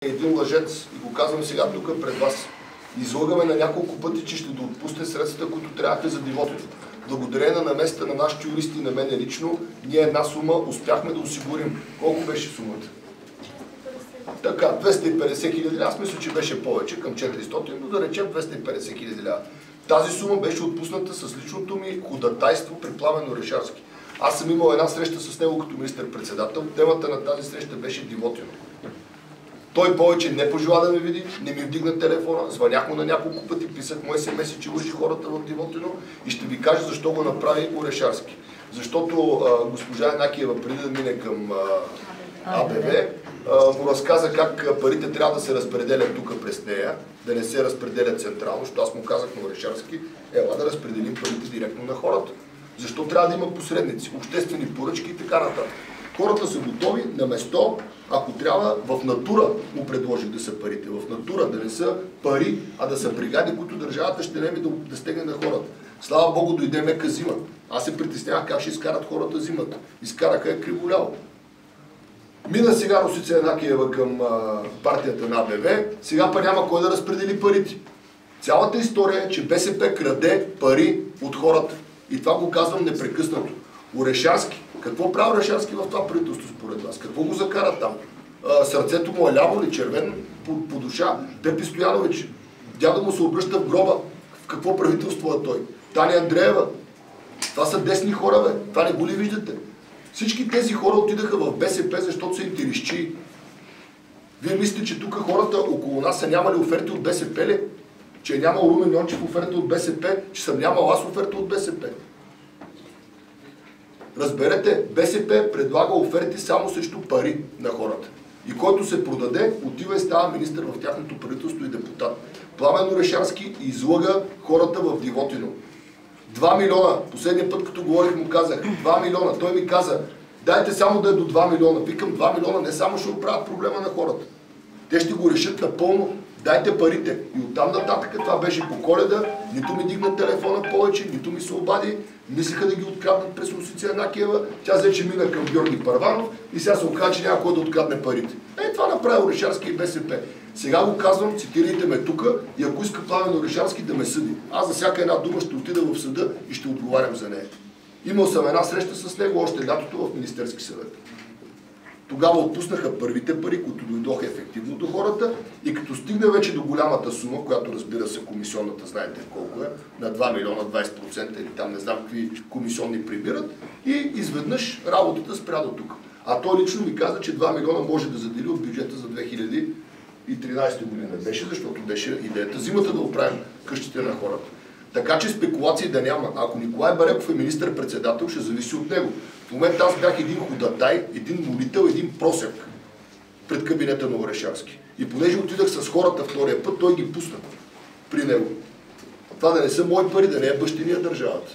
един лъжец и го казвам сега тук пред вас. Излагаме на няколко пъти, че ще да отпусне средствата, които трябваха за Дивотино. Благодарение на наместа на нашите юристи и на мене лично, ние една сума успяхме да осигурим. Колко беше сумата? Така, 250 хиляди. Аз мисля, че беше повече, към 400, но да речем 250 хиляди лева. Тази сума беше отпусната с личното ми ходатайство при Пламен Орешарски. Аз съм имал една среща с него като министър-председател. Темата на тази среща беше Дивотино. Той повече не пожела да ме види, не ми вдигна телефона, звънях му на няколко пъти, писах му SMS, че лъжи хората в Дивотино и ще ви кажа защо го направи Орешарски. Защото госпожа Янакиева, преди да мине към АБВ, му разказа как парите трябва да се разпределят тук през нея, да не се разпределят централно, защото аз му казах на Орешарски, ела да разпределим парите директно на хората. Защо трябва да има посредници, обществени поръчки и така нататък. Хората са готови на место, ако трябва, в натура му предложих да са парите. В натура, да не са пари, а да са бригади, които държавата ще неми да стегне на хората. Слава Богу, дойде мека зима. Аз се притеснявах как ще изкарат хората зимата. Изкараха я криволяло. Мина сега Росица Янакиева към партията на АБВ, сега па няма кой да разпредели парите. Цялата история е, че БСП краде пари от хората. И това го казвам непрекъснато. Орешарски. Какво прави Орешарски в това правителство според вас? Какво го закара там? Сърцето му е ляво ли, червено по душа? Пепи Стоянович, дядо му се обръща в гроба. В какво правителство е той? Таня Андреева. Това са десни хора, бе. Това не го ли виждате? Всички тези хора отидаха в БСП, защото са интересчи. Вие мислите, че тук хората около нас са нямали оферти от БСП ли? Че е нямал Румен Йончев оферта от БСП, че съм нямал аз оферта от БСП. Разберете, БСП предлага оферти само срещу пари на хората. И който се продаде, отива и става министър в тяхното правителство и депутат. Пламен Орешарски излага хората в Дивотино. 2 милиона. Последния път, като говорих, му казах 2 милиона. Той ми каза, дайте само да е до 2 милиона. Викам, 2 милиона не само ще оправят проблема на хората. Те ще го решат напълно. Дайте парите. И оттам нататък това беше по Коледа. Нито ми дигна телефона повече, нито ми се обади. Мислиха да ги откраднат през Росица Янакиева. Тя взе, че мина към Георги Първанов и сега се оказа, че няма кой да открадне парите. Това направи Орешарски и БСП. Сега го казвам, цитирайте ме тук и ако иска Пламен Орешарски да ме съди. Аз за всяка една дума ще отида в съда и ще отговарям за нея. Имал съм една среща с него още лятото в Министерски съвет. Тогава отпуснаха първите пари, които дойдоха ефективно до хората и като стигна вече до голямата сума, която разбира се комисионната, знаете колко е, на 2 милиона 20% или там не знам какви комисионни прибират и изведнъж работата спря до тук. А той лично ми каза, че 2 милиона може да задели от бюджета за 2013 година. Беше, защото беше идеята зимата да оправим къщите на хората. Така че спекулации да няма. Ако Николай Бареков е министър-председател, ще зависи от него. В момента аз бях един ходатай, един молител, един просяк пред кабинета на Орешарски. И понеже отидах с хората втория път, той ги пусна при него. Това да не са мои пари, да не е бащиния държавата.